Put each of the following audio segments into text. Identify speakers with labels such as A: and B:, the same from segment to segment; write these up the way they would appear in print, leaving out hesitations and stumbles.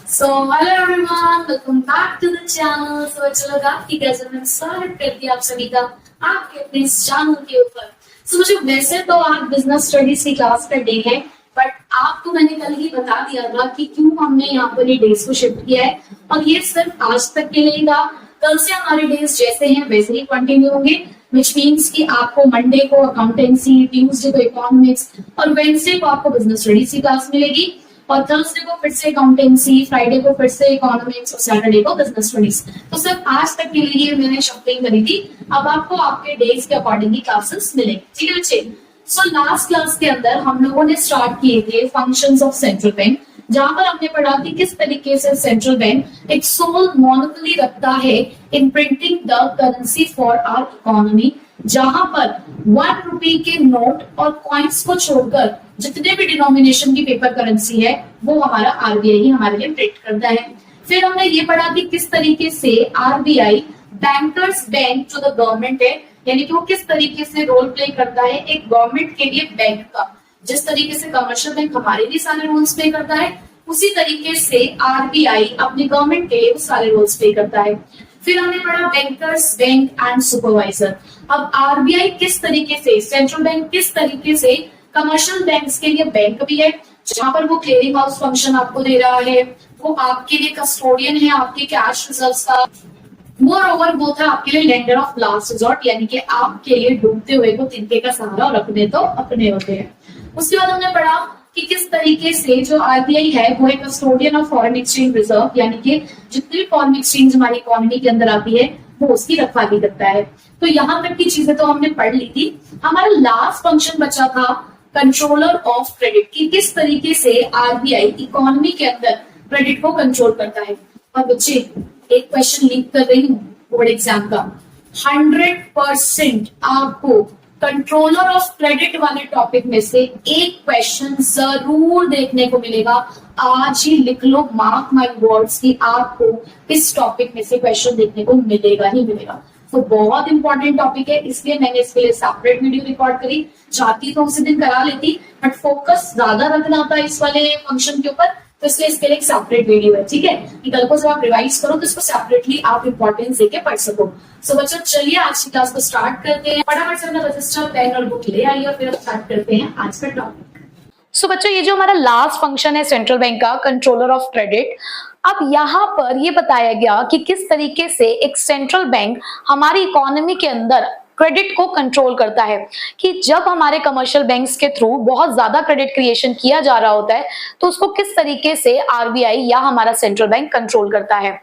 A: So hello everyone, welcome back to the channel. So चलो काफी गजब में स्वागत करती है आप सभी का आपके अपने इस चैनल के ऊपर। मुझे वैसे तो आज बिजनेस स्टडीज की क्लास का डे है, बट आपको मैंने कल ही बता दिया था कि क्यों हमने यहाँ पर ये डेज को शिफ्ट किया है, और ये सिर्फ आज तक के लिए था। कल से हमारे डेज जैसे हैं वैसे ही कंटिन्यू होंगे, विच मीन्स कि आपको मंडे को अकाउंटेंसी, ट्यूसडे को इकोनॉमिक्स और वेडनेसडे को आपको बिजनेस स्टडीज की क्लास मिलेगी, और थर्सडे को फिर से अकाउंटेंसी, फ्राइडे को फिर से इकोनॉमिक्स और सैटरडे को बिजनेस स्टडीज। तो सिर्फ आज तक के लिए मैंने शफ्लिंग करी थी, अब आपको आपके डेज के अकॉर्डिंग ही क्लासेस मिलेंगे। ठीक है बच्चे। सो लास्ट क्लास के अंदर हम लोगों ने स्टार्ट किए थे फंक्शंस ऑफ सेंट्रल बैंक, जहां पर हमने पढ़ा कि किस तरीके से सेंट्रल बैंक एक सोल मोनोपोली रखता है in printing the currency for our economy, जहां पर 1 रुपए के नोट और कॉइन्स को छोड़कर जितने भी डिनोमिनेशन की पेपर करेंसी है वो हमारा आरबीआई ही हमारे लिए प्रिंट करता है। फिर हमने ये पढ़ा कि किस तरीके से आरबीआई बैंकर्स बैंक जो द गवर्नमेंट है, यानी कि वो किस तरीके से रोल प्ले करता है एक गवर्नमेंट के लिए बैंक का। जिस तरीके से कमर्शियल बैंक हमारे लिए सारे रोल्स प्ले करता है, उसी तरीके से आरबीआई अपने गवर्नमेंट के लिए वो सारे रोल्स प्ले करता है। फिर हमने पढ़ा बैंकर्स बैंक एंड सुपरवाइजर। अब आरबीआई किस तरीके से, सेंट्रल बैंक किस तरीके से कमर्शियल बैंक्स के लिए बैंक भी है, जहां पर वो क्लियरिंग हाउस फंक्शन आपको दे रहा है, वो आपके लिए कस्टोडियन है आपके कैश रिजर्व्स का, मोर ओवर वो था आपके लिए लेंडर ऑफ लास्ट रिजॉर्ट, यानी कि आपके लिए डूबते हुए को तिनके का सहारा और अपने तो अपने होते हैं। उसके बाद हमने पढ़ा कि किस तरीके से जो आरबीआई है वो एक custodian of foreign exchange reserve, यानी कि जितनी भी फॉरेन एक्सचेंज हमारी इकोनॉमी के अंदर आती है वो उसकी रखवाली करता है। तो यहाँ तक की चीजें तो हमने पढ़ ली थी। हमारा लास्ट फंक्शन बचा था कंट्रोलर ऑफ क्रेडिट, कि किस तरीके से आरबीआई इकोनॉमी के अंदर क्रेडिट को कंट्रोल करता है। और बच्चे एक क्वेश्चन लीक कर रही हूँ बोर्ड एग्जाम का, 100% आपको कंट्रोलर ऑफ क्रेडिट वाले टॉपिक में से एक क्वेश्चन जरूर देखने को मिलेगा। आज ही लिख लो, मार्क माय वर्ड्स, कि आपको इस टॉपिक में से क्वेश्चन देखने को मिलेगा ही मिलेगा। तो बहुत इंपॉर्टेंट टॉपिक है, इसलिए मैंने इसके लिए सेपरेट वीडियो रिकॉर्ड करी। चाहती तो उसी दिन करा लेती, बट फोकस ज्यादा रखना था इस वाले फंक्शन के ऊपर, तो इसलिए इसके लिए एक सेपरेट वीडियो है। ठीक है, कि कल को जब आप रिवाइज करो तो इसको सेपरेटली आप इंपॉर्टेंस देके पढ़ सको। सो बच्चों चलिए आज की क्लास को स्टार्ट करते हैं। फटाफट से अपना रजिस्टर, पेन और बुक ले आइए और फिर स्टार्ट करते हैं आज का टॉपिक।
B: सो बच्चों ये जो हमारा लास्ट फंक्शन है सेंट्रल बैंक का, कंट्रोलर ऑफ क्रेडिट, अब यहाँ पर ये बताया गया कि किस तरीके से एक सेंट्रल बैंक हमारी इकोनॉमी के अंदर क्रेडिट को कंट्रोल करता है, कि जब हमारे कमर्शियल बैंक्स के थ्रू बहुत ज्यादा क्रेडिट क्रिएशन किया जा रहा होता है तो उसको किस तरीके से आरबीआई या हमारा सेंट्रल बैंक कंट्रोल करता है।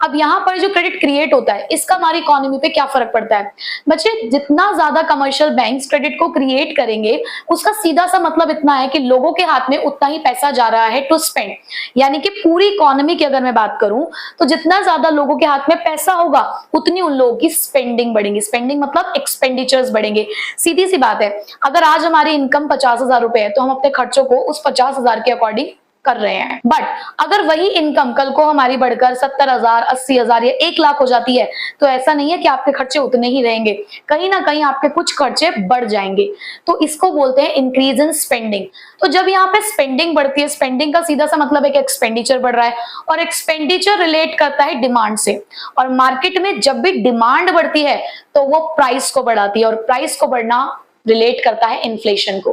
B: अब यहाँ पर जो क्रेडिट क्रिएट होता है इसका हमारी इकोनॉमी पे क्या फर्क पड़ता है बच्चे, जितना ज्यादा कमर्शियल बैंक्स क्रेडिट को क्रिएट करेंगे उसका सीधा सा मतलब इतना है कि लोगों के हाथ में उतना ही पैसा जा रहा है टू स्पेंड, यानी कि पूरी इकोनॉमी की अगर मैं बात करूं तो जितना ज्यादा लोगों के हाथ में पैसा होगा उतनी उन लोगों की स्पेंडिंग बढ़ेगी। स्पेंडिंग मतलब एक्सपेंडिचर्स बढ़ेंगे। सीधी सी बात है, अगर आज हमारी इनकम 50,000 रुपए है तो हम अपने खर्चों को उस 50,000 के अकॉर्डिंग कर रहे हैं, बट अगर वही इनकम कल को हमारी बढ़कर 70,000, 80,000 या 1 लाख हो जाती है तो ऐसा नहीं है कि आपके खर्चे उतने ही रहेंगे, कहीं ना कहीं आपके कुछ खर्चे बढ़ जाएंगे। तो इसको बोलते हैं इंक्रीज इन स्पेंडिंग। तो जब यहाँ पे स्पेंडिंग बढ़ती है, स्पेंडिंग का सीधा सा मतलब है कि एक्सपेंडिचर बढ़ रहा है, और एक्सपेंडिचर रिलेट करता है डिमांड से, और मार्केट में जब भी डिमांड बढ़ती है तो वो प्राइस को बढ़ाती है, और प्राइस को बढ़ना रिलेट करता है इन्फ्लेशन को।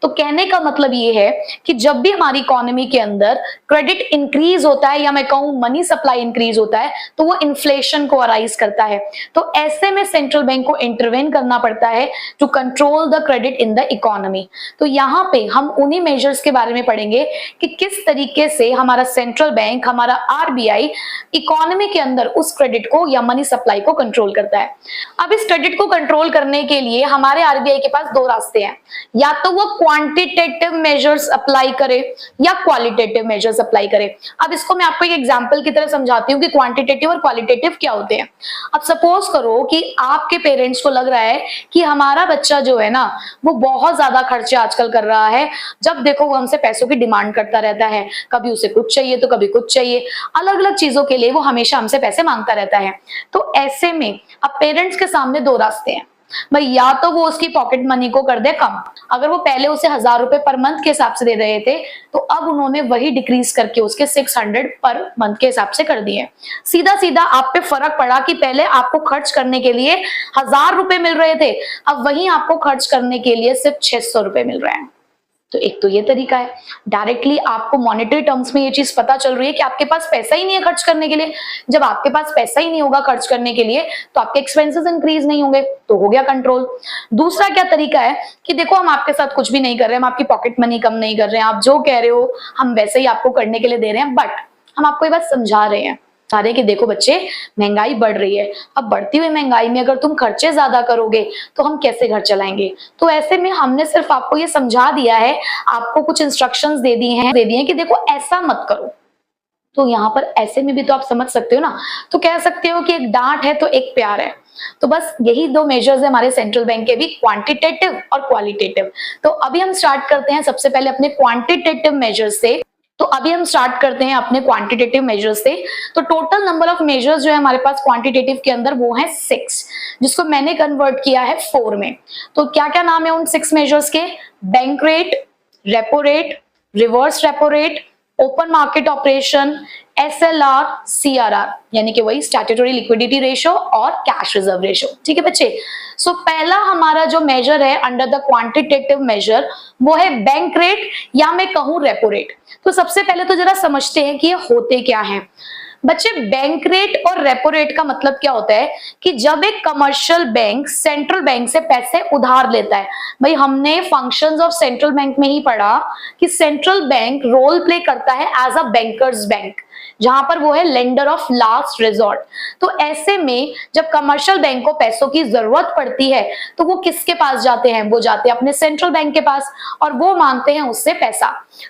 B: तो कहने का मतलब ये है कि जब भी हमारी इकोनॉमी के अंदर क्रेडिट इंक्रीज होता है या मैं कहूं मनी सप्लाई इंक्रीज होता है तो वो इन्फ्लेशन को अराइज करता है। तो ऐसे में सेंट्रल बैंक को इंटरवेन करना पड़ता है to control the credit in the economy. तो यहाँ पे हम उन्हीं मेजर्स के बारे में पढ़ेंगे कि किस तरीके से हमारा सेंट्रल बैंक, हमारा आरबीआई इकोनॉमी के अंदर उस क्रेडिट को या मनी सप्लाई को कंट्रोल करता है। अब इस क्रेडिट को कंट्रोल करने के लिए हमारे आरबीआई के पास दो रास्ते हैं, या तो वो क्वांटिटेटिव मेजर्स अप्लाई करे या क्वालिटेटिव मेजर्स अप्लाई करे। अब इसको मैं आपको एक एग्जांपल की तरह समझाती हूँ कि क्वांटिटेटिव और क्वालिटेटिव क्या होते हैं। अब सपोज करो कि आपके पेरेंट्स को लग रहा है कि हमारा बच्चा जो है ना वो बहुत ज्यादा खर्चे आजकल कर रहा है, जब देखो वो हमसे पैसों की डिमांड करता रहता है, कभी उसे कुछ चाहिए तो कभी कुछ चाहिए, अलग अलग चीजों के लिए वो हमेशा हमसे पैसे मांगता रहता है। तो ऐसे में अब पेरेंट्स के सामने दो रास्ते हैं, भाई या तो वो उसकी पॉकेट मनी को कर दे कम। अगर वो पहले उसे 1000 रुपए पर मंथ के हिसाब से दे रहे थे तो अब उन्होंने वही डिक्रीज करके उसके 600 पर मंथ के हिसाब से कर दिए। सीधा सीधा आप पे फर्क पड़ा कि पहले आपको खर्च करने के लिए 1000 रुपए मिल रहे थे, अब वही आपको खर्च करने के लिए सिर्फ 600 रुपए मिल रहे हैं। तो एक तो ये तरीका है, डायरेक्टली आपको मॉनेटरी टर्म्स में ये चीज पता चल रही है कि आपके पास पैसा ही नहीं है खर्च करने के लिए। जब आपके पास पैसा ही नहीं होगा खर्च करने के लिए तो आपके एक्सपेंसेस इंक्रीज नहीं होंगे, तो हो गया कंट्रोल। दूसरा क्या तरीका है कि देखो हम आपके साथ कुछ भी नहीं कर रहे हैं, हम आपकी पॉकेट मनी कम नहीं कर रहे हैं, आप जो कह रहे हो हम वैसे ही आपको करने के लिए दे रहे हैं, बट हम आपको ये बात समझा रहे हैं सारे कि देखो बच्चे, महंगाई बढ़ रही है, अब बढ़ती हुई महंगाई में अगर तुम खर्चे ज्यादा करोगे तो हम कैसे घर चलाएंगे। तो ऐसे में हमने सिर्फ आपको ये समझा दिया है, आपको कुछ इंस्ट्रक्शंस दे दिए हैं कि देखो ऐसा मत करो। तो यहाँ पर ऐसे में भी तो आप समझ सकते हो ना, तो कह सकते हो कि एक डांट है तो एक प्यार है। तो बस यही दो मेजर्स है हमारे सेंट्रल बैंक के भी, क्वांटिटेटिव और क्वालिटेटिव। तो अभी हम स्टार्ट करते हैं सबसे पहले अपने क्वांटिटेटिव मेजर्स से। तो टोटल नंबर ऑफ मेजर्स जो है हमारे पास क्वांटिटेटिव के अंदर वो है 6, जिसको मैंने कन्वर्ट किया है 4 में। तो क्या क्या नाम है उन 6 मेजर्स के? Bank rate, repo rate, reverse repo rate, open market operation, SLR, CRR यानी कि वही स्टैट्यूटरी लिक्विडिटी रेशियो और कैश रिजर्व रेशियो। ठीक है बच्चे, सो पहला हमारा जो मेजर है अंडर द क्वांटिटेटिव मेजर वो है बैंक रेट या मैं कहूं रेपो रेट। तो सबसे पहले तो जरा समझते हैं कि ये होते क्या हैं। बच्चे, बैंक रेट और रेपो रेट का मतलब क्या होता है कि जब एक कमर्शियल बैंक सेंट्रल बैंक से पैसे उधार लेता है, भाई हमने फंक्शंस ऑफ सेंट्रल बैंक में ही पढ़ा कि सेंट्रल बैंक रोल प्ले करता है एज अ बैंकर्स बैंक, जहां पर वो है लेंडर ऑफ लास्ट रिजॉर्ट। तो ऐसे में जब कमर्शियल बैंक को पैसों की जरूरत पड़ती है तो वो किसके पास जाते हैं? वो जाते हैं अपने सेंट्रल बैंक के पास और वो मांगते हैं उससे पैसा।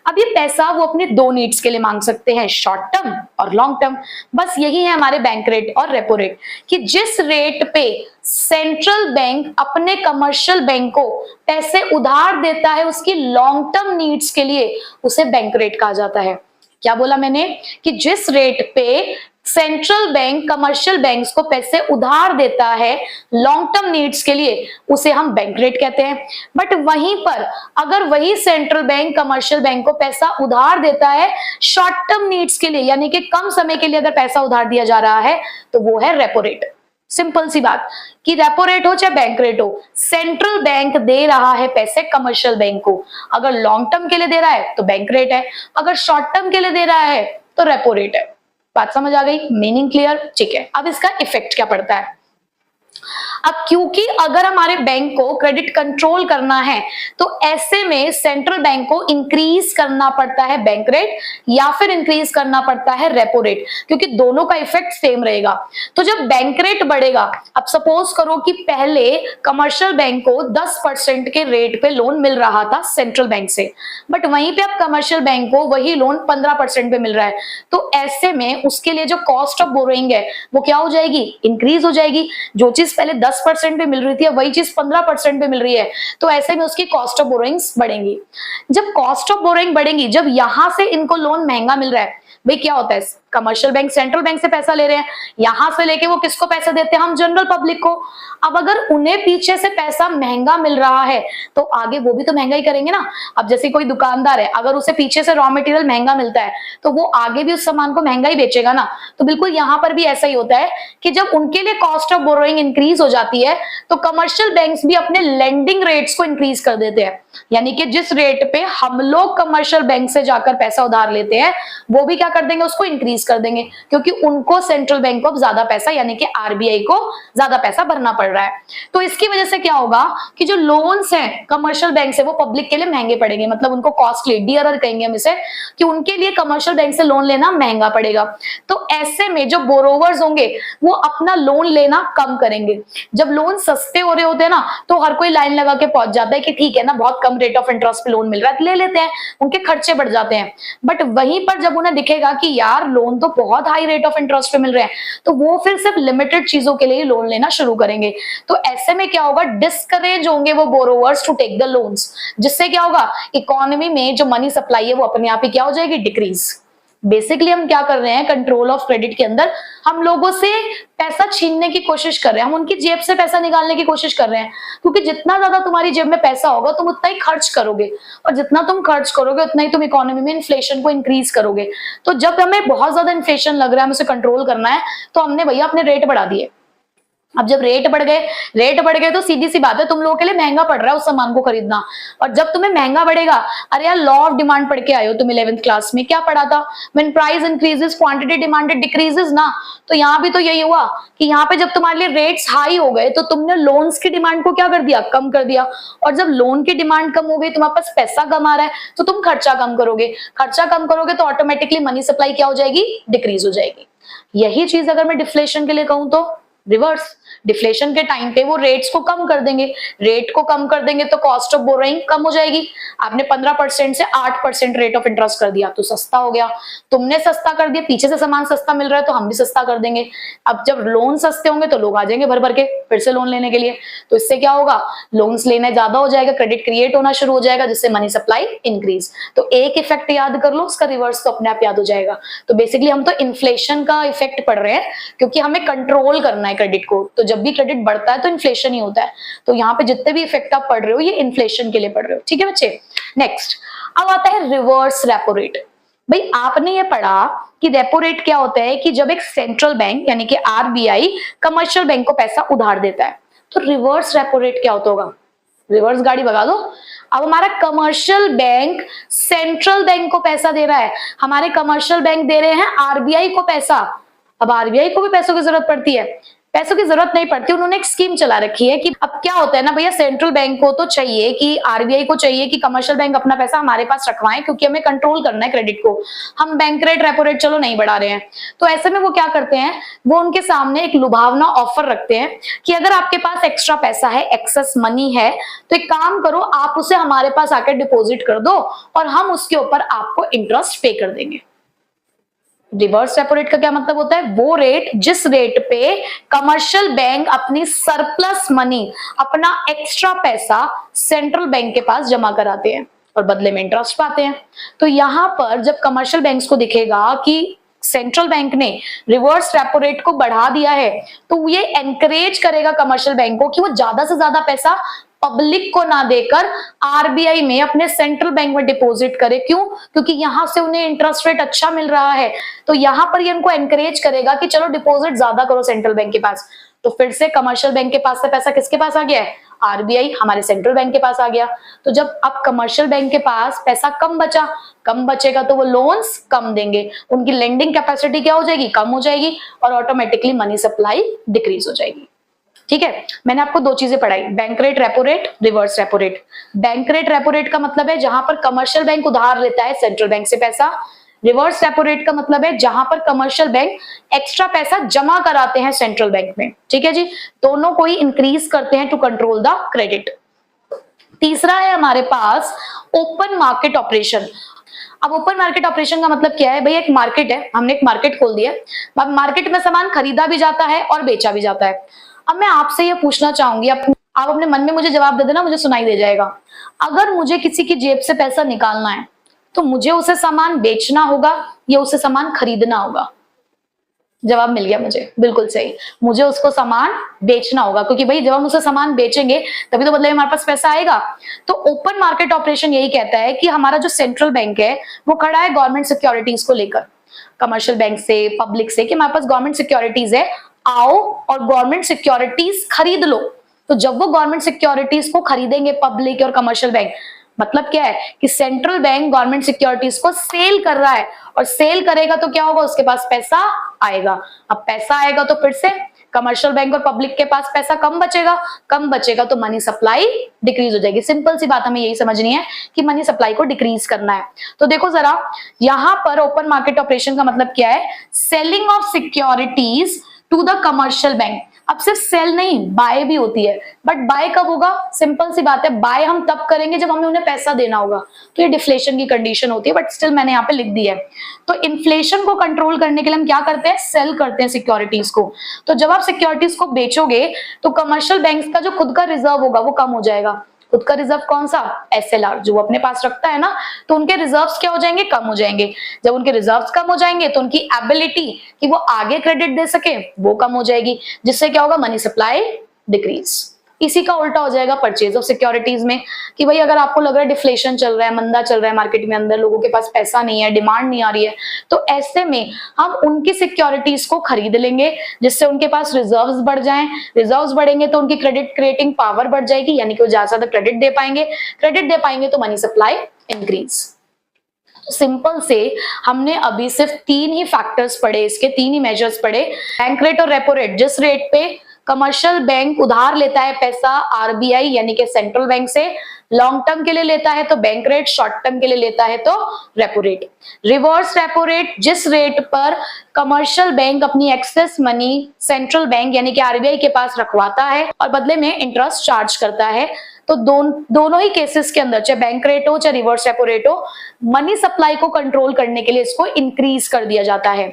B: अब ये पैसा वो अपने 2 नीड्स के लिए मांग सकते हैं, शॉर्ट टर्म और लॉन्ग टर्म। बस यही है हमारे बैंक रेट और रेपो रेट कि जिस रेट पे सेंट्रल बैंक अपने कमर्शियल बैंक को पैसे उधार देता है उसकी लॉन्ग टर्म नीड्स के लिए, उसे बैंक रेट कहा जाता है। क्या बोला मैंने? कि जिस रेट पे सेंट्रल बैंक कमर्शियल बैंक्स को पैसे उधार देता है लॉन्ग टर्म नीड्स के लिए, उसे हम बैंक रेट कहते हैं। बट वहीं पर अगर वही सेंट्रल बैंक कमर्शियल बैंक को पैसा उधार देता है शॉर्ट टर्म नीड्स के लिए, यानी कि कम समय के लिए अगर पैसा उधार दिया जा रहा है, तो वो है रेपो रेट। सिंपल सी बात कि रेपो रेट हो चाहे बैंक रेट हो, सेंट्रल बैंक दे रहा है पैसे कमर्शियल बैंक को, अगर लॉन्ग टर्म के लिए दे रहा है तो बैंक रेट है, अगर शॉर्ट टर्म के लिए दे रहा है तो रेपो रेट है। बात समझ आ गई? Meaning clear? ठीक है, अब इसका इफेक्ट क्या पड़ता है। अब क्योंकि अगर हमारे बैंक को क्रेडिट कंट्रोल करना है तो ऐसे में सेंट्रल बैंक को इंक्रीज करना पड़ता है बैंक रेट या फिर इंक्रीज करना पड़ता है रेपो रेट, क्योंकि दोनों का इफेक्ट सेम रहेगा। तो जब बैंक रेट बढ़ेगा, अब सपोज करो कि पहले कमर्शियल बैंक को 10% के रेट पे लोन मिल रहा था सेंट्रल बैंक से, बट वहीं पे अब कमर्शियल बैंक को वही लोन 15% पे मिल रहा है, तो ऐसे में उसके लिए जो कॉस्ट ऑफ बोरोइंग है वो क्या हो जाएगी? इंक्रीज हो जाएगी। जो चीज पहले 10% पे मिल रही थी वही चीज 15% पे मिल रही है, तो ऐसे में उसकी कॉस्ट ऑफ बोरोइंग्स बढ़ेंगी। जब कॉस्ट ऑफ बोरोइंग बढ़ेंगी, जब यहां से इनको लोन महंगा मिल रहा है, भाई क्या होता है, कमर्शियल बैंक सेंट्रल बैंक से पैसा ले रहे हैं, यहां से लेके वो किसको पैसे देते हैं? हम जनरल पब्लिक को। अब अगर उन्हें पीछे से पैसा महंगा मिल रहा है तो आगे वो भी तो महंगा ही करेंगे ना। अब जैसे कोई दुकानदार है, अगर उसे पीछे से रॉ मटेरियल महंगा मिलता है तो वो आगे भी उस सामान को महंगा ही बेचेगा ना। तो बिल्कुल यहां पर भी ऐसा ही होता है कि जब उनके लिए कॉस्ट ऑफ बोरोइंग इंक्रीज हो जाती है तो कमर्शियल बैंक्स भी अपने लेंडिंग रेट्स को इंक्रीज कर देते हैं, यानी कि जिस रेट पे हम लोग कमर्शियल बैंक से जाकर पैसा उधार लेते हैं वो भी क्या कर देंगे? उसको इंक्रीज कर देंगे, क्योंकि उनको सेंट्रल बैंक को ज्यादा पैसा यानी कि RBI को ज्यादा पैसा भरना पड़ रहा है। तो इसकी वजह से क्या होगा कि जो लोन्स हैं कमर्शियल बैंक से वो पब्लिक के लिए महंगे पड़ेंगे, मतलब उनको कॉस्टली, डियरर कहेंगे हम इसे, कि उनके लिए कमर्शियल बैंक से लोन लेना महंगा पड़ेगा। तो ऐसे में जो बोरोवर्स होंगे वो अपना लोन लेना कम करेंगे। जब लोन सस्ते हो रहे होते हैं ना तो हर कोई लाइन लगा के पहुंच जाता है कि ठीक है ना, बहुत कम रेट ऑफ इंटरेस्ट पे लोन मिल रहा है, ले लेते हैं, उनके खर्चे बढ़ जाते हैं। बट वहीं पर जब उन्हें दिखेगा कि यार लोन तो बहुत हाई रेट ऑफ इंटरेस्ट पे मिल रहे हैं, तो वो फिर सिर्फ लिमिटेड चीजों के लिए लोन लेना शुरू करेंगे। तो ऐसे में क्या होगा? डिस्करेज होंगे वो borrowers to take the loans, जिससे क्या होगा? इकोनॉमी में जो मनी सप्लाई है वो अपने आप ही क्या हो जाएगी? डिक्रीज। बेसिकली हम क्या कर रहे हैं, कंट्रोल ऑफ क्रेडिट के अंदर हम लोगों से पैसा छीनने की कोशिश कर रहे हैं, हम उनकी जेब से पैसा निकालने की कोशिश कर रहे हैं, क्योंकि जितना ज्यादा तुम्हारी जेब में पैसा होगा तुम उतना ही खर्च करोगे, और जितना तुम खर्च करोगे उतना ही तुम इकोनॉमी में इन्फ्लेशन को इंक्रीज करोगे। तो जब हमें बहुत ज्यादा इन्फ्लेशन लग रहा है, हमें उसे कंट्रोल करना है, तो हमने भैया अपने रेट बढ़ा दिए। अब जब रेट बढ़ गए तो सीधी सी बात है, तुम लोगों के लिए महंगा पड़ रहा है उस सामान को खरीदना। और जब तुम्हें महंगा पड़ेगा, अरे यार लॉ ऑफ डिमांड पढ़ के आए हो तुम 11th क्लास में, क्या पढ़ा था, when price increases quantity demanded decreases ना। तो यहाँ भी तो यही हुआ कि यहाँ पे जब तुम्हारे लिए रेट्स हाई हो गए तो तुमने लोन्स की डिमांड को क्या कर दिया, कम कर दिया। और जब लोन की डिमांड कम हो गई, तुम्हारे पास पैसा कम आ रहा है, तो तुम खर्चा कम करोगे, खर्चा कम करोगे तो ऑटोमेटिकली मनी सप्लाई क्या हो जाएगी, डिक्रीज हो जाएगी। यही चीज अगर मैं डिफ्लेशन के लिए कहूं तो रिवर्स, डिफ्लेशन के टाइम पे वो रेट्स को कम कर देंगे, रेट को कम कर देंगे तो कॉस्ट ऑफ बोरोइंग कम हो जाएगी। आपने 15% से 8% रेट ऑफ इंटरेस्ट कर दिया तो सस्ता हो गया, तुमने सस्ता कर दिया, पीछे से सामान सस्ता मिल रहा है तो हम भी सस्ता कर देंगे। अब जब लोन सस्ते होंगे तो लोग आ जाएंगे भर भर के फिर से लोन लेने के लिए, तो इससे क्या होगा, लोन्स लेने ज्यादा हो जाएगा, क्रेडिट क्रिएट होना शुरू हो जाएगा, जिससे मनी सप्लाई इंक्रीज। तो एक इफेक्ट याद कर लो, उसका रिवर्स तो अपने आप याद हो जाएगा। तो बेसिकली हम तो इन्फ्लेशन का इफेक्ट पढ़ रहे हैं, क्योंकि हमें कंट्रोल करना है क्रेडिट को। तो जब भी क्रेडिट बढ़ता है तो इन्फ्लेशन ही होता है। तो यहाँ पे जितने भी इफेक्ट आप पढ़ रहे हो ये इन्फ्लेशन के लिए पढ़ रहे हो, ठीक है बच्चे। नेक्स्ट अब आता है रिवर्स रेपो रेट। भाई आपने ये पढ़ा कि रेपो रेट क्या होता है कि जब एक सेंट्रल बैंक यानी कि आरबीआई कमर्शियल बैंक को पैसा उधार देता है, तो रिवर्स रेपो रेट क्या होता होगा, रिवर्स गाड़ी भगा दो। अब हमारा कमर्शियल बैंक सेंट्रल बैंक को पैसा दे रहा है, हमारे कमर्शियल बैंक दे रहे हैं आरबीआई को पैसा। अब आरबीआई को भी पैसों की जरूरत पड़ती है, पैसों की जरूरत नहीं पड़ती, उन्होंने एक स्कीम चला रखी है कि अब क्या होता है ना भैया, सेंट्रल बैंक को तो चाहिए कि आरबीआई को चाहिए कि कमर्शियल बैंक अपना पैसा हमारे पास रखवाएं, क्योंकि हमें कंट्रोल करना है क्रेडिट को। हम बैंक रेट रेपो रेट चलो नहीं बढ़ा रहे हैं, तो ऐसे में वो क्या करते हैं, वो उनके सामने एक लुभावना ऑफर रखते हैं कि अगर आपके पास एक्स्ट्रा पैसा है, एक्सेस मनी है, तो एक काम करो, आप उसे हमारे पास आकर डिपॉजिट कर दो और हम उसके ऊपर आपको इंटरेस्ट पे कर देंगे। रिवर्स रेपो रेट का क्या मतलब होता है, वो रेट जिस रेट पे कमर्शियल बैंक अपनी सरप्लस मनी, अपना एक्स्ट्रा पैसा सेंट्रल बैंक के पास जमा कराते हैं और बदले में इंटरेस्ट पाते हैं। तो यहां पर जब कमर्शियल बैंक्स को दिखेगा कि सेंट्रल बैंक ने रिवर्स रेपो रेट को बढ़ा दिया है, तो ये एनकरेज करेगा कमर्शियल बैंक को कि वो ज्यादा से ज्यादा पैसा पब्लिक को ना देकर आरबीआई में अपने सेंट्रल बैंक में डिपॉजिट करे। क्यों, क्योंकि यहां से उन्हें इंटरेस्ट रेट अच्छा मिल रहा है, तो यहां पर ये उनको एनकरेज करेगा कि चलो डिपॉजिट ज्यादा करो सेंट्रल बैंक के पास। तो फिर से कमर्शियल बैंक के पास से पैसा किसके पास आ गया है, आरबीआई हमारे सेंट्रल बैंक के पास आ गया। तो जब अब कमर्शियल बैंक के पास पैसा कम बचेगा तो वो लोन्स कम देंगे, उनकी लेंडिंग कैपेसिटी क्या हो जाएगी, कम हो जाएगी, और ऑटोमेटिकली मनी सप्लाई डिक्रीज हो जाएगी। ठीक है, मैंने आपको दो चीजें पढ़ाई, bank rate repo rate, reverse repo rate. Bank rate repo rate का मतलब है जहां पर कमर्शियल बैंक उधार लेता है सेंट्रल बैंक से पैसा। रिवर्स रेपो रेट का मतलब है जहां पर कमर्शियल बैंक एक्स्ट्रा पैसा जमा कराते हैं सेंट्रल बैंक में। ठीक है जी, दोनों को ही इंक्रीज करते हैं टू कंट्रोल द क्रेडिट। तीसरा है हमारे पास ओपन मार्केट ऑपरेशन। अब ओपन मार्केट ऑपरेशन का मतलब क्या है, भाई एक मार्केट है, हमने एक मार्केट खोल दिया, अब मार्केट में सामान खरीदा भी जाता है और बेचा भी जाता है। अब मैं आपसे ये पूछना चाहूंगी, आप अपने मन में मुझे जवाब दे देना, मुझे सुनाई दे जाएगा। अगर मुझे किसी की जेब से पैसा निकालना है तो मुझे उसे सामान बेचना होगा या उसे सामान खरीदना होगा? जवाब मिल गया मुझे, बिल्कुल सही, मुझे उसको सामान बेचना होगा, क्योंकि भाई जब हम उसे सामान बेचेंगे तभी तो बदले में हमारे पास पैसा आएगा। तो ओपन मार्केट ऑपरेशन यही कहता है कि हमारा जो सेंट्रल बैंक है वो खड़ा है गवर्नमेंट सिक्योरिटीज को लेकर, कमर्शियल बैंक से, पब्लिक से, कि हमारे पास गवर्नमेंट सिक्योरिटीज है, आओ और गवर्नमेंट सिक्योरिटीज खरीद लो। तो जब वो गवर्नमेंट सिक्योरिटीज को खरीदेंगे पब्लिक और कमर्शियल बैंक, मतलब क्या है कि सेंट्रल बैंक गवर्नमेंट सिक्योरिटीज को सेल कर रहा है, और सेल करेगा तो क्या होगा, उसके पास पैसा आएगा। अब पैसा आएगा तो फिर से कमर्शियल बैंक और पब्लिक के पास पैसा कम बचेगा तो मनी सप्लाई डिक्रीज हो जाएगी। सिंपल सी बात हमें यही समझनी है कि मनी सप्लाई को डिक्रीज करना है। तो देखो जरा, यहां पर ओपन मार्केट ऑपरेशन का मतलब क्या है, selling of securities to the commercial bank. अब सिर्फ सेल नहीं, बाय भी होती है, बट बाय कब होगा, सिंपल सी बात है, बाय हम तब करेंगे जब हमें उन्हें पैसा देना होगा। तो ये डिफ्लेशन की कंडीशन होती है, बट स्टिल मैंने यहाँ पे लिख दी है। तो इन्फ्लेशन को कंट्रोल करने के लिए हम क्या करते हैं, सेल करते हैं सिक्योरिटीज को। तो जब आप सिक्योरिटीज को बेचोगे तो कमर्शियल बैंक का जो खुद का रिजर्व होगा वो कम हो जाएगा, खुद का रिजर्व कौन सा, SLR, जो वो अपने पास रखता है ना, तो उनके रिजर्व्स क्या हो जाएंगे, कम हो जाएंगे। जब उनके रिजर्व्स कम हो जाएंगे तो उनकी एबिलिटी कि वो आगे क्रेडिट दे सके वो कम हो जाएगी, जिससे क्या होगा, मनी सप्लाई डिक्रीज। इसी का उल्टा हो जाएगा परचेज ऑफ सिक्योरिटीज में कि भाई अगर आपको लग रहा है डिफ्लेशन चल रहा है, मंदा चल रहा है मार्केट में, अंदर लोगों के पास पैसा नहीं है, डिमांड नहीं आ रही है, तो ऐसे में हम उनकी सिक्योरिटीज को खरीद लेंगे जिससे उनके पास रिजर्व्स बढ़ जाएं। रिजर्व्स बढ़ेंगे तो उनकी क्रेडिट क्रिएटिंग पावर बढ़ जाएगी, यानी कि वो ज्यादा क्रेडिट दे पाएंगे, क्रेडिट दे पाएंगे तो मनी सप्लाई इंक्रीज। सिंपल से हमने अभी सिर्फ 3 ही फैक्टर्स पढ़े, इसके 3 ही मेजर्स पढ़े, बैंक रेट और रेपो रेट। जिस रेट पे कमर्शियल बैंक उधार लेता है पैसा आरबीआई यानी कि सेंट्रल बैंक से, लॉन्ग टर्म के लिए लेता है तो बैंक रेट, शॉर्ट टर्म के लिए लेता है तो repo rate. Reverse repo rate, जिस रेट पर कमर्शियल बैंक अपनी एक्सेस मनी सेंट्रल बैंक यानी कि आरबीआई के पास रखवाता है और बदले में इंटरेस्ट चार्ज करता है। तो दोनों ही केसेस के अंदर, चाहे बैंक रेट हो चाहे रिवर्स रेपो रेट हो, मनी सप्लाई को कंट्रोल करने के लिए इसको इंक्रीज कर दिया जाता है।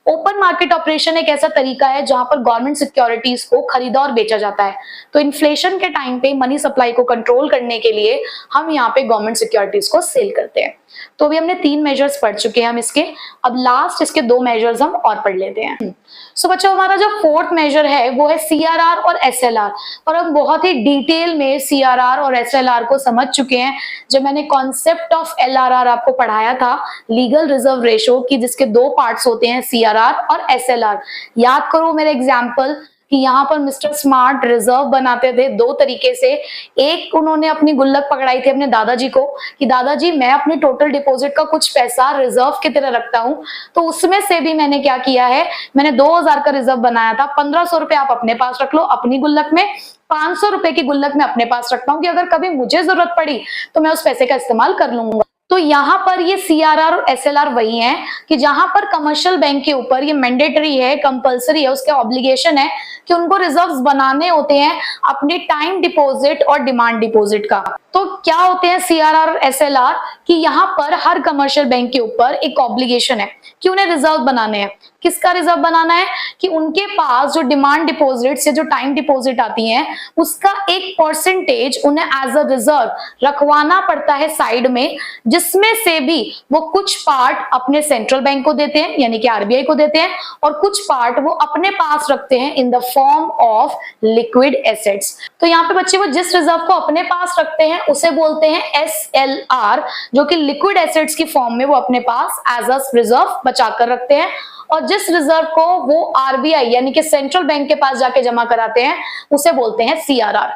B: ओपन मार्केट ऑपरेशन एक ऐसा तरीका है जहां पर गवर्नमेंट सिक्योरिटीज को खरीदा और बेचा जाता है। तो इन्फ्लेशन के टाइम पे मनी सप्लाई को कंट्रोल करने के लिए हम यहाँ पे गवर्नमेंट सिक्योरिटीज को सेल करते हैं। तो अभी हमने 3 मेजर्स पढ़ चुके हैं हम इसके, अब लास्ट इसके 2 मेजर्स हम और पढ़ लेते हैं। सो बच्चों, हमारा जो 4th मेजर है वो है CRR और SLR, और हम बहुत ही डिटेल में CRR और SLR को समझ चुके हैं जब मैंने कॉन्सेप्ट ऑफ LRR आपको पढ़ाया था, लीगल रिजर्व रेशो की, जिसके 2 पार्ट्स होते हैं, CRR और SLR। याद करो मेरे एग्जाम्पल कि यहाँ पर मिस्टर स्मार्ट रिजर्व बनाते थे 2 तरीके से। एक, उन्होंने अपनी गुल्लक पकड़ाई थी अपने दादाजी को कि दादाजी मैं अपनी टोटल डिपॉजिट का कुछ पैसा रिजर्व की तरह रखता हूँ, तो उसमें से भी मैंने क्या किया है, मैंने 2000 का रिजर्व बनाया था, 1500 रुपए आप अपने पास रख लो अपनी गुल्लक में, 500 रुपए की गुल्लक में अपने पास रखता हूँ कि अगर कभी मुझे जरूरत पड़ी तो मैं उस पैसे का इस्तेमाल कर लूंगा। तो यहाँ पर ये CRR और SLR वही है कि जहां पर कमर्शियल बैंक के ऊपर ये मैंडेटरी है, कंपलसरी है, उसका ऑब्लिगेशन है कि उनको रिजर्व्स बनाने होते हैं अपने टाइम डिपॉजिट और डिमांड डिपॉजिट का। तो क्या होते हैं CRR और SLR कि यहाँ पर हर कमर्शियल बैंक के ऊपर एक ऑब्लिगेशन है कि उन्हें रिजर्व बनाने हैं। किसका रिजर्व बनाना है कि उनके पास जो डिमांड डिपॉजिट से जो टाइम डिपॉजिट आती हैं उसका एक परसेंटेज उन्हें एज अ रिजर्व रखवाना पड़ता है साइड में, जिसमें से भी वो कुछ पार्ट अपने सेंट्रल बैंक को देते हैं यानी कि आरबीआई को देते हैं, और कुछ पार्ट वो अपने पास रखते हैं in the form of liquid assets. तो यहाँ पे बच्चे वो जिस रिजर्व को अपने पास रखते हैं उसे बोलते हैं SLR, जो कि लिक्विड एसेट्स की फॉर्म में वो अपने पास एज अ रिजर्व बचा कर रखते हैं, और जिस रिजर्व को वो आरबीआई यानी कि सेंट्रल बैंक के पास जाके जमा कराते हैं उसे बोलते हैं CRR।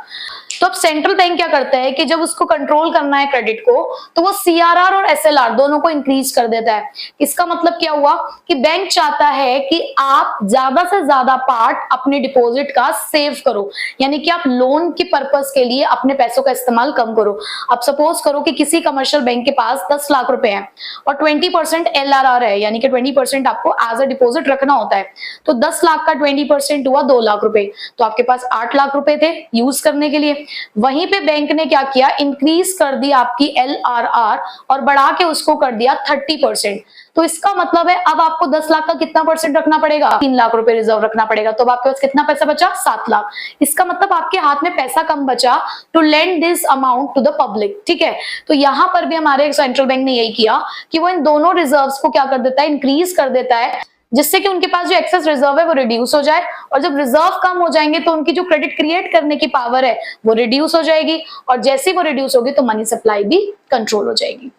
B: तो अब सेंट्रल बैंक क्या करता है कि जब उसको कंट्रोल करना है क्रेडिट को, तो वो CRR और SLR दोनों को इंक्रीज कर देता है। इसका मतलब क्या हुआ कि बैंक चाहता है कि आप ज्यादा से ज्यादा पार्ट अपने डिपॉजिट का सेव करो, यानी कि आप लोन के पर्पस के लिए अपने पैसों का इस्तेमाल कम करो। अब सपोज करो कि किसी कमर्शियल बैंक के पास 10 लाख रुपए हैं और 20% LRR है, यानी कि 20% आपको एज अ डिपॉजिट रखना होता है। तो 10 लाख का 20% हुआ 2 लाख रुपए, तो आपके पास 8 लाख रुपए थे यूज करने के लिए। वहीं पे बैंक ने क्या किया, इंक्रीज कर दी आपकी LRR और बढ़ा के उसको कर दिया 30%। तो इसका मतलब है अब आपको 10 लाख का कितना परसेंट रखना पड़ेगा, 3 लाख रुपए रिजर्व रखना पड़ेगा। तो अब आपके पास कितना पैसा बचा, 7 लाख। इसका मतलब आपके हाथ में पैसा कम बचा to lend this amount to the public. ठीक है, तो यहां पर भी हमारे सेंट्रल बैंक ने यही किया कि वो इन दोनों रिजर्व्स को क्या कर देता है, इंक्रीज कर देता है, जिससे कि उनके पास जो एक्सेस रिजर्व है वो रिड्यूस हो जाए, और जब रिजर्व कम हो जाएंगे तो उनकी जो क्रेडिट क्रिएट करने की पावर है वो रिड्यूस हो जाएगी, और जैसे ही वो रिड्यूस होगी तो मनी सप्लाई भी कंट्रोल हो जाएगी।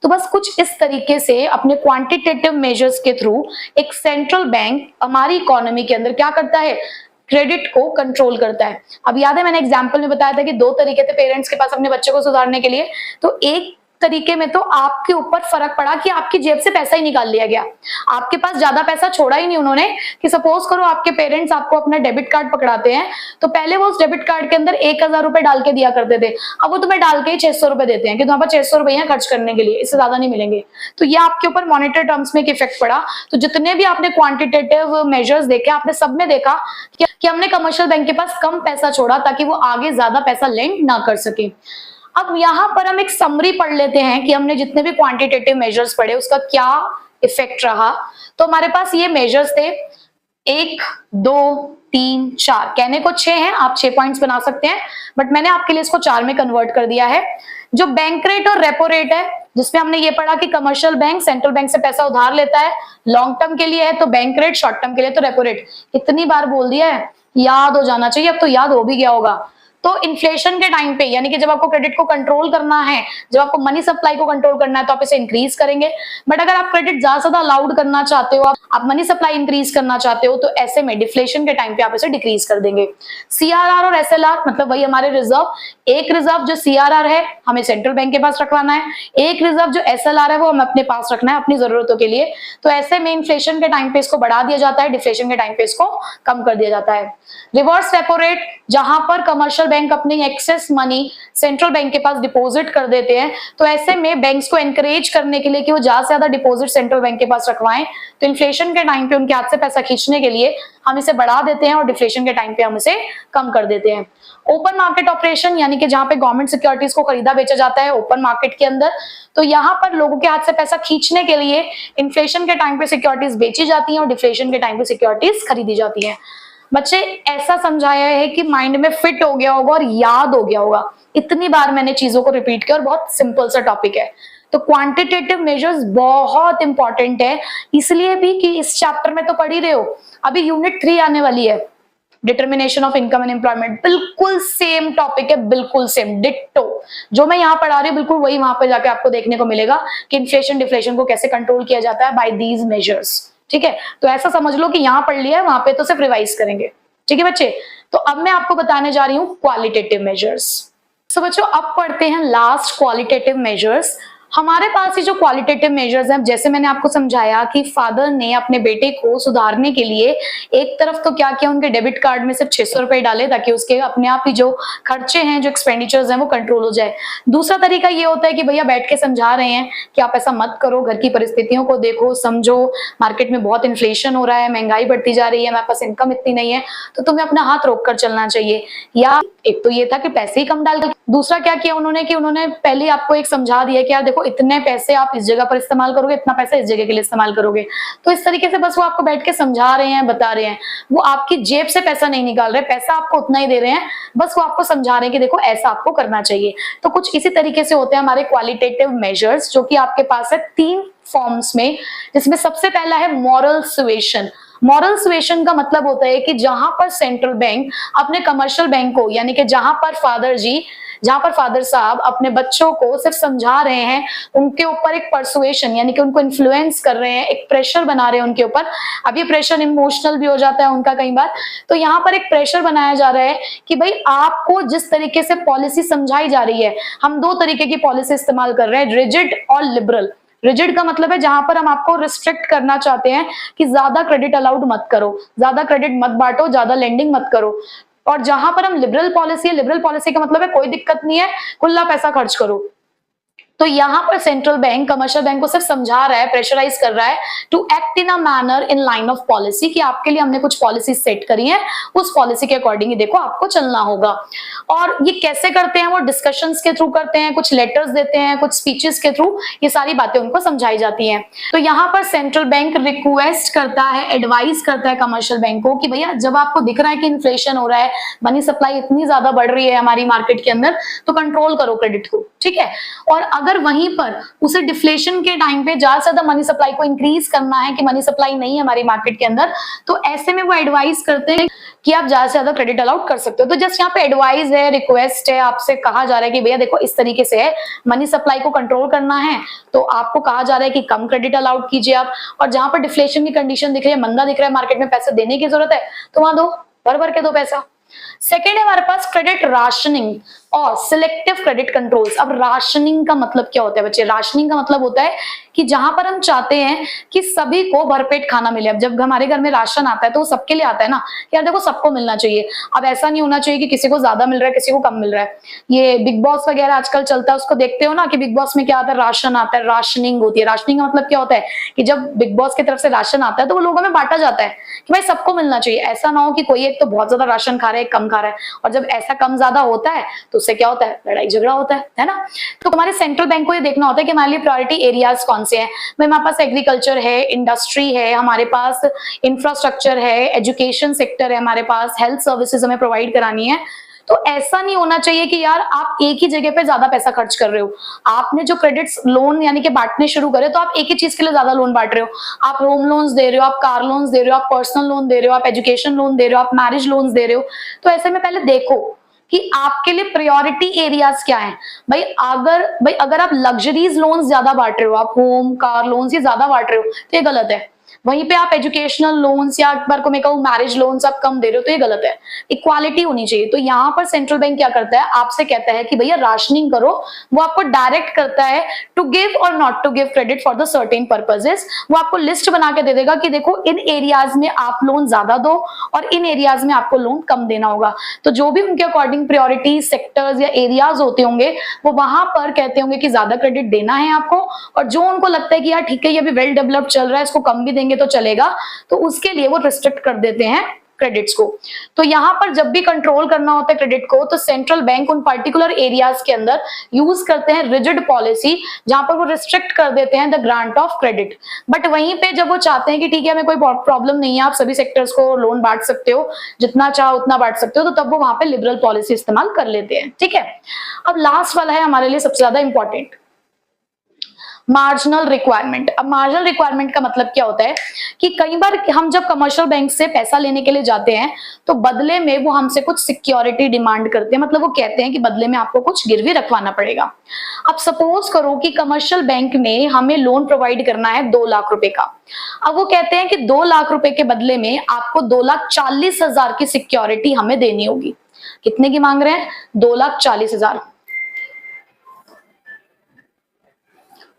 B: तो बस कुछ इस तरीके से अपने क्वांटिटेटिव मेजर्स के थ्रू एक सेंट्रल बैंक हमारी इकोनॉमी के अंदर क्या करता है, क्रेडिट को कंट्रोल करता है। अब याद है मैंने एग्जांपल में बताया था कि 2 तरीके थे पेरेंट्स के पास अपने बच्चे को सुधारने के लिए। तो एक तरीके में तो आपके ऊपर फर्क पड़ा कि आपकी जेब से पैसा ही निकाल लिया गया, आपके पास ज्यादा पैसा छोड़ा ही नहीं उन्होंने। कि सपोज करो आपके पेरेंट्स आपको अपना डेबिट कार्ड पकड़ाते हैं, तो पहले वो उस डेबिट कार्ड के अंदर 1000 रुपए डाल के दिया करते थे, अब वो तुम्हें डाल के ही 600 रुपए देते हैं कि तुम्हारे पास 600 रुपए खर्च करने के लिए, इससे ज्यादा नहीं मिलेंगे। तो ये आपके ऊपर मॉनेटरी टर्म्स में एक इफेक्ट पड़ा। तो जितने भी आपने क्वांटिटेटिव मेजर्स देखे, आपने सब में देखा कि हमने कमर्शियल बैंक के पास कम पैसा छोड़ा ताकि वो आगे ज्यादा पैसा लेंड ना कर सके। अब यहाँ पर हम एक समरी पढ़ लेते हैं कि हमने जितने भी क्वांटिटेटिव मेजर्स पढ़े उसका क्या इफेक्ट रहा। तो हमारे पास ये मेजर्स थे, 1 2 3 4, कहने को 6 है, आप 6 पॉइंट्स बना सकते हैं, बट मैंने आपके लिए इसको 4 में कन्वर्ट कर दिया है। जो बैंक रेट और रेपो रेट है, जिसमें हमने ये पढ़ा कि कमर्शियल बैंक सेंट्रल बैंक से पैसा उधार लेता है, लॉन्ग टर्म के लिए है तो बैंक रेट, शॉर्ट टर्म के लिए तो रेपो रेट। इतनी बार बोल दिया है, याद हो जाना चाहिए, अब तो याद हो भी गया होगा। तो इन्फ्लेशन के टाइम पे, यानी कि जब आपको क्रेडिट को कंट्रोल करना है, जब आपको मनी सप्लाई को कंट्रोल करना है, तो आप इसे इंक्रीज करेंगे। बट अगर आप क्रेडिट ज्यादा से ज्यादा अलाउड करना चाहते हो, आप मनी सप्लाई इंक्रीज करना चाहते हो, तो ऐसे में डिफ्लेशन के टाइम पे आप इसे डिक्रीज कर देंगे। सीआरआर और एसएलआर मतलब वही हमारे रिजर्व, एक रिजर्व जो सीआरआर है हमें सेंट्रल बैंक के पास रखवाना है, एक रिजर्व जो एसएलआर है वो हमें अपने पास रखना है अपनी जरूरतों के लिए। तो ऐसे में इन्फ्लेशन के टाइम पे इसको बढ़ा दिया जाता है, डिफ्लेशन के टाइम पे इसको कम कर दिया जाता है। रिवर्स रेपो रेट, जहां पर कमर्शियल बैंक अपनी एक्सेस मनी सेंट्रल बैंक के पास डिपॉजिट कर देते हैं, तो ऐसे में बैंक्स को एनकरेज करने के लिए कि वो ज्यादा से ज्यादा डिपॉजिट सेंट्रल बैंक के पास रखवाएं, तो इन्फ्लेशन के टाइम पे उनके हाथ से पैसा खींचने के लिए हम इसे बढ़ा देते हैं और डिफ्लेशन के टाइम पे हम इसे कम कर देते हैं। ओपन मार्केट ऑपरेशन, यानी कि जहां पे गवर्नमेंट सिक्योरिटीज को खरीदा बेचा जाता है ओपन मार्केट के अंदर, तो यहाँ पर लोगों के हाथ से पैसा खींचने के लिए इन्फ्लेशन के टाइम पे सिक्योरिटीज बेची जाती हैं और डिफ्लेशन के टाइम पे सिक्योरिटीज खरीदी जाती हैं। बच्चे ऐसा समझाया है कि माइंड में फिट हो गया होगा और याद हो गया होगा, इतनी बार मैंने चीजों को रिपीट किया और बहुत सिंपल सा टॉपिक है। तो क्वांटिटेटिव मेजर्स बहुत इंपॉर्टेंट है, इसलिए भी कि इस चैप्टर में तो पढ़ ही रहे हो, अभी यूनिट 3 आने वाली है, determination of income and employment, बिल्कुल सेम टॉपिक है, बिल्कुल सेम डिट्टो। जो मैं यहाँ पढ़ा रही हूँ बिल्कुल वही वहां पे जाके आपको देखने को मिलेगा कि इन्फ्लेशन डिफ्लेशन को कैसे कंट्रोल किया जाता है बाय दीज मेजर्स। ठीक है, तो ऐसा समझ लो कि यहाँ पढ़ लिया है, वहां पे तो सिर्फ रिवाइज करेंगे। ठीक है बच्चे, तो अब मैं आपको बताने जा रही हूँ क्वालिटेटिव मेजर्स। सो बच्चों अब पढ़ते हैं लास्ट क्वालिटेटिव मेजर्स। हमारे पास ये जो क्वालिटेटिव मेजर्स हैं, जैसे मैंने आपको समझाया कि फादर ने अपने बेटे को सुधारने के लिए एक तरफ तो क्या किया, उनके डेबिट कार्ड में सिर्फ 600 रुपए डाले ताकि उसके अपने आप ही जो खर्चे हैं, जो एक्सपेंडिचर्स हैं वो कंट्रोल हो जाए। दूसरा तरीका ये होता है कि भैया बैठ के समझा रहे हैं कि आप ऐसा मत करो, घर की परिस्थितियों को देखो समझो, मार्केट में बहुत इन्फ्लेशन हो रहा है, महंगाई बढ़ती जा रही है, हमारे पास इनकम इतनी नहीं है, तो तुम्हें अपना हाथ रोक कर चलना चाहिए। या एक तो ये था कि पैसे ही कम डाल दो, दूसरा क्या किया उन्होंने कि उन्होंने पहले आपको एक समझा दिया कि यार देखो इतने पैसे आप इस जगह पर इस्तेमाल करोगे, इतना पैसा इस जगह के लिए इस्तेमाल करोगे। तो इस तरीके से बस वो आपको बैठ के समझा रहे हैं, बता रहे हैं, वो आपकी जेब से पैसा नहीं निकाल रहे, पैसा आपको उतना ही दे रहे हैं, बस वो आपको समझा रहे हैं कि देखो ऐसा आपको करना चाहिए। तो कुछ इसी तरीके से होते हैं हमारे क्वालिटेटिव मेजर्स, जो कि आपके पास है 3 फॉर्म्स में, जिसमें सबसे पहला है मॉरल सुएशन। मॉरल सुएशन का मतलब होता है कि जहां पर सेंट्रल बैंक अपने कमर्शियल बैंक को, यानी कि जहां पर फादर साहब अपने बच्चों को सिर्फ समझा रहे हैं, उनके ऊपर एक परसुएशन यानी कि उनको इन्फ्लुएंस कर रहे हैं, एक प्रेशर बना रहे हैं उनके ऊपर। अब ये प्रेशर इमोशनल भी हो जाता है उनका कई बार, तो यहाँ पर एक प्रेशर बनाया जा रहा है कि भाई आपको जिस तरीके से पॉलिसी समझाई जा रही है, हम 2 तरीके की पॉलिसी इस्तेमाल कर रहे हैं, रिजिड और लिबरल। रिजिड का मतलब है जहां पर हम आपको रिस्ट्रिक्ट करना चाहते हैं कि ज्यादा क्रेडिट अलाउड मत करो, ज्यादा क्रेडिट मत बांटो, ज्यादा लेंडिंग मत करो। और जहां पर हम लिबरल पॉलिसी का मतलब है कोई दिक्कत नहीं है, खुला पैसा खर्च करो। तो यहाँ पर सेंट्रल बैंक कमर्शियल बैंक को सिर्फ समझा रहा है, प्रेशराइज कर रहा है to act in a manner in line of policy, कि आपके लिए हमने कुछ पॉलिसी सेट करी है, उस पॉलिसी के अकॉर्डिंग ही देखो आपको चलना होगा। और ये कैसे करते हैं, वो डिस्कशंस के थ्रू करते हैं, कुछ लेटर्स देते हैं, कुछ स्पीचेस के थ्रू ये सारी बातें उनको समझाई जाती हैं। तो यहाँ पर सेंट्रल बैंक रिक्वेस्ट करता है, एडवाइस करता है कमर्शियल बैंक को कि भैया जब आपको दिख रहा है कि इन्फ्लेशन हो रहा है, मनी सप्लाई इतनी ज्यादा बढ़ रही है हमारी मार्केट के अंदर, तो कंट्रोल करो क्रेडिट को। ठीक है, और अगर वहीं पर उसे डिफ्लेशन के टाइम पे ज्यादा से ज्यादा मनी सप्लाई को इंक्रीज करना है कि मनी सप्लाई नहीं है हमारी मार्केट के अंदर, तो ऐसे में वो एडवाइस करते हैं कि आप ज्यादा से ज्यादा क्रेडिट अलाउड कर सकते हो। तो जस्ट यहाँ पे एडवाइस है, रिक्वेस्ट है, आपसे कहा जा रहा है कि भैया देखो इस तरीके से है, मनी सप्लाई को कंट्रोल करना है तो आपको कहा जा रहा है कि कम क्रेडिट अलाउड कीजिए आप, और जहां पर डिफ्लेशन की कंडीशन दिख रही है, मंदा दिख रहा है, मार्केट में पैसे देने की जरूरत है, तो वहां दो, भर भर के दो पैसा। सेकेंड है हमारे पास क्रेडिट राशनिंग और सिलेक्टिव क्रेडिट कंट्रोल्स। अब राशनिंग का मतलब क्या होता है बच्चे? राशनिंग का मतलब होता है कि जहां पर हम चाहते हैं कि सभी को भरपेट खाना मिले। अब जब हमारे घर में राशन आता है तो वो सबके लिए आता है ना, यार देखो सबको मिलना चाहिए। अब ऐसा नहीं होना चाहिए कि किसी को ज्यादा मिल रहा है किसी को कम मिल रहा है। ये बिग बॉस वगैरह आजकल चलता है, उसको देखते हो ना कि बिग बॉस में क्या आता है, राशन आता है, राशनिंग होती है। राशनिंग का मतलब क्या होता है कि जब बिग बॉस की तरफ से राशन आता है तो वो लोगों में बांटा जाता है कि भाई सबको मिलना चाहिए। ऐसा ना हो कि कोई एक तो बहुत ज्यादा राशन खा रहा है, कम खा रहा है, और जब ऐसा कम ज्यादा होता है तो उससे क्या होता है, लड़ाई झगड़ा होता है ना। तो हमारे सेंट्रल बैंक को ये देखना होता है कि हमारे लिए प्रायोरिटी एरियाज कौन से हैं। भाई हमारे पास एग्रीकल्चर है, इंडस्ट्री है, हमारे पास इंफ्रास्ट्रक्चर है, एजुकेशन सेक्टर है, हमारे पास हेल्थ सर्विसेज हमें प्रोवाइड करानी है। तो ऐसा नहीं होना चाहिए कि यार आप एक ही जगह पे ज्यादा पैसा खर्च कर रहे हो। आपने जो क्रेडिट्स लोन यानी कि बांटने शुरू करे तो आप एक ही चीज के लिए ज्यादा लोन बांट रहे हो। आप होम लोन्स दे रहे हो, आप कार लोन्स दे रहे हो, आप पर्सनल लोन दे रहे हो, आप एजुकेशन लोन दे रहे हो, आप मैरिज लोन्स दे रहे हो। तो ऐसे में पहले देखो कि आपके लिए प्रायोरिटी एरियाज क्या हैं। भाई अगर आप लग्जरीज लोन्स ज्यादा बांट रहे हो, आप होम कार लोन्स ये ज्यादा बांट रहे हो तो ये गलत है। वहीं पे आप एजुकेशनल लोन्स या एक बार को मैं कहूँ मैरिज लोन्स आप कम दे रहे हो तो ये गलत है। इक्वालिटी होनी चाहिए। तो यहाँ पर सेंट्रल बैंक क्या करता है, आपसे कहता है कि भैया राशनिंग करो। वो आपको डायरेक्ट करता है टू गिव और not to give credit for the certain purposes. वो आपको लिस्ट बना के दे देगा कि देखो इन एरियाज में आप लोन ज्यादा दो और इन एरियाज में आपको लोन कम देना होगा। तो जो भी उनके अकॉर्डिंग प्रायोरिटी सेक्टर्स या एरियाज होते होंगे वो वहां पर कहते होंगे कि ज्यादा क्रेडिट देना है आपको, और जो उनको लगता है कि यार ठीक है ये भी वेल डेवलप्ड चल रहा है इसको कम भी देंगे तो चलेगा, तो उसके लिए वो रिस्ट्रिक्ट कर देते हैं क्रेडिट्स को। तो यहां पर जब भी कंट्रोल करना होता है क्रेडिट को तो सेंट्रल बैंक उन पर्टिकुलर एरियाज के अंदर यूज करते हैं रिजिड पॉलिसी, जहां पर वो रिस्ट्रिक्ट कर देते हैं the grant of credit. But वहीं पे जब वो चाहते हैं कि ठीक है हमें कोई प्रॉब्लम नहीं है, आप सभी सेक्टर्स को लोन बांट सकते हो, जितना चाहो उतना बांट सकते हो, तो तब वो वहां पे लिबरल पॉलिसी इस्तेमाल कर लेते हैं। ठीक है, अब लास्ट वाला है हमारे लिए सबसे ज्यादा इंपॉर्टेंट, मार्जिनल रिक्वायरमेंट। अब मार्जिनल रिक्वायरमेंट का मतलब क्या होता है कि कई बार हम जब कमर्शियल बैंक से पैसा लेने के लिए जाते हैं तो बदले में वो हमसे कुछ सिक्योरिटी डिमांड करते हैं। मतलब वो कहते हैं कि बदले में आपको कुछ गिरवी रखवाना पड़ेगा। अब सपोज करो कि कमर्शियल बैंक ने हमें लोन प्रोवाइड करना है 2 लाख रुपए का। अब वो कहते हैं कि 2 लाख रुपए के बदले में आपको 2,40,000 की सिक्योरिटी हमें देनी होगी। कितने की मांग रहे हैं, 2,40,000।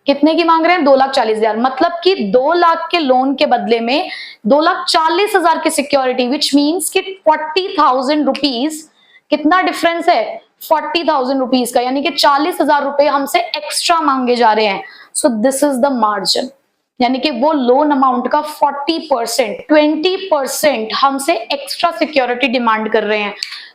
B: कितने की मांग रहे हैं, 2,40,000। मतलब कि 2 लाख के लोन के बदले में 2,40,000 की सिक्योरिटी, विच मीन्स कि 40,000 रुपीज। कितना डिफरेंस है, 40,000 रुपीज का, यानी कि 40,000 रुपए हमसे एक्स्ट्रा मांगे जा रहे हैं। So this is the margin, यानी कि वो लोन अमाउंट का 40%, 20% हमसे एक्स्ट्रा सिक्योरिटी डिमांड कर रहे हैं।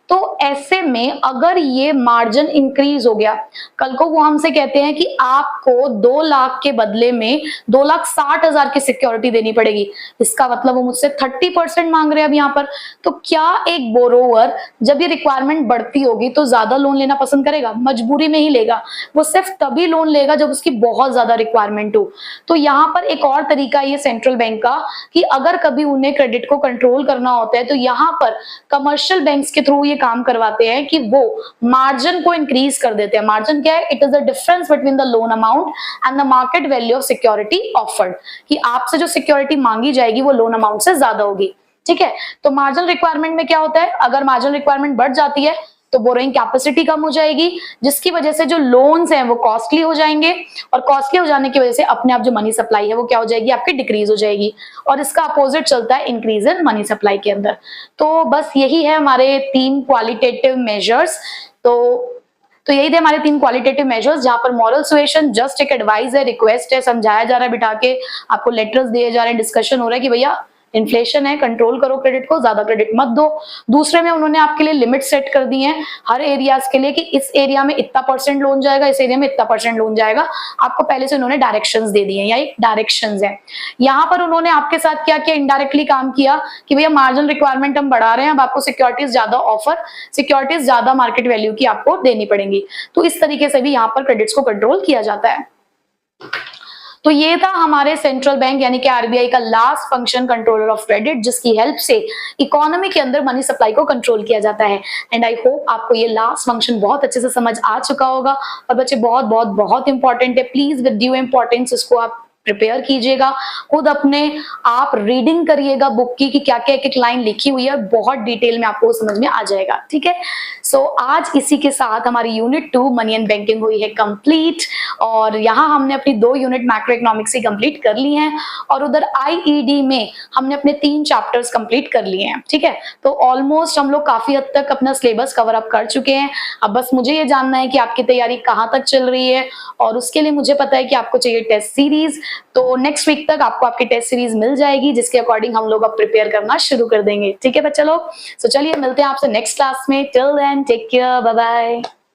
B: तो ऐसे में अगर ये मार्जिन इंक्रीज हो गया, कल को वो हमसे कहते हैं कि आपको 2 लाख के बदले में 2,60,000 की सिक्योरिटी देनी पड़ेगी, इसका मतलब वो मुझसे 30% मांग रहे हैं अब यहाँ पर। तो क्या एक बोरोवर जब ये रिक्वायरमेंट बढ़ती होगी तो ज्यादा लोन लेना पसंद करेगा? मजबूरी में ही लेगा। वो सिर्फ तभी लोन लेगा जब उसकी बहुत ज्यादा रिक्वायरमेंट हो। तो यहाँ पर एक और तरीका ये सेंट्रल बैंक का कि अगर कभी उन्हें क्रेडिट को कंट्रोल करना होता है तो यहाँ पर कमर्शियल बैंक्स के थ्रू काम करवाते हैं कि वो मार्जिन को इंक्रीज कर देते हैं। मार्जिन क्या है, it is the difference between the loan amount and the market value of security offered, कि आपसे जो सिक्योरिटी मांगी जाएगी वो लोन अमाउंट से ज्यादा होगी। ठीक है, तो मार्जिनल रिक्वायरमेंट में क्या होता है, अगर मार्जिनल रिक्वायरमेंट बढ़ जाती है तो बोरोइंग कैपेसिटी कम हो जाएगी, जिसकी वजह से जो लोन्स हैं वो कॉस्टली हो जाएंगे, और कॉस्टली हो जाने की वजह से अपने आप जो मनी सप्लाई है वो क्या हो जाएगी, आपकी डिक्रीज हो जाएगी। और इसका अपोजिट चलता है इंक्रीज इन मनी सप्लाई के अंदर। तो बस यही है हमारे 3 क्वालिटेटिव मेजर्स। तो यही थे हमारे 3 क्वालिटेटिव मेजर्स, जहां पर मॉरल सुएशन जस्ट एक एडवाइस है, रिक्वेस्ट है, समझाया जा रहा है बिठा के, आपको लेटर्स दिए जा रहे हैं, डिस्कशन हो रहा है कि भैया इन्फ्लेशन है, कंट्रोल करो क्रेडिट को, ज्यादा क्रेडिट मत दो। दूसरे में उन्होंने आपके लिए लिमिट सेट कर दी है हर एरियाज के लिए कि इस एरिया में इतना % लोन जाएगा, इस एरिया में इतना % लोन जाएगा। आपको पहले से उन्होंने डायरेक्शंस दे दिए हैं, या डायरेक्शंस है। यहाँ पर उन्होंने आपके साथ क्या किया, इनडायरेक्टली काम किया कि भैया मार्जिनल रिक्वायरमेंट हम बढ़ा रहे हैं, अब आपको सिक्योरिटीज ज्यादा सिक्योरिटीज ज्यादा मार्केट वैल्यू की आपको देनी पड़ेंगी। तो इस तरीके से भी यहाँ पर क्रेडिट्स को कंट्रोल किया जाता है। तो ये था हमारे सेंट्रल बैंक यानी कि आरबीआई का last function, controller of credit, जिसकी हेल्प से इकोनॉमी के अंदर मनी सप्लाई को कंट्रोल किया जाता है। एंड आई होप आपको ये लास्ट फंक्शन बहुत अच्छे से समझ आ चुका होगा। और बच्चे बहुत बहुत बहुत इंपॉर्टेंट है, प्लीज विद ड्यू इंपॉर्टेंस इसको आप प्रिपेयर कीजिएगा, खुद अपने आप रीडिंग करिएगा बुक की कि क्या क्या एक लाइन लिखी हुई है, बहुत डिटेल में आपको समझ में आ जाएगा। ठीक है, सो आज इसी के साथ हमारी यूनिट 2 मनी एंड बैंकिंग हुई है कंप्लीट, और यहाँ हमने अपनी 2 यूनिट मैक्रो इकोनॉमिक्स की कंप्लीट कर ली हैं, और उधर आईईडी में हमने अपने 3 चैप्टर्स कंप्लीट कर लिए हैं। ठीक है, तो ऑलमोस्ट हम लोग काफी हद तक अपना सिलेबस कवर अप कर चुके हैं। अब बस मुझे ये जानना है कि आपकी तैयारी कहाँ तक चल रही है, और उसके लिए मुझे पता है कि आपको चाहिए टेस्ट सीरीज। तो नेक्स्ट वीक तक आपको आपकी टेस्ट सीरीज मिल जाएगी, जिसके अकॉर्डिंग हम लोग अब प्रिपेयर करना शुरू कर देंगे। ठीक है बच्चा लोग, तो चलिए मिलते हैं आपसे नेक्स्ट क्लास में। Till then take care, bye bye.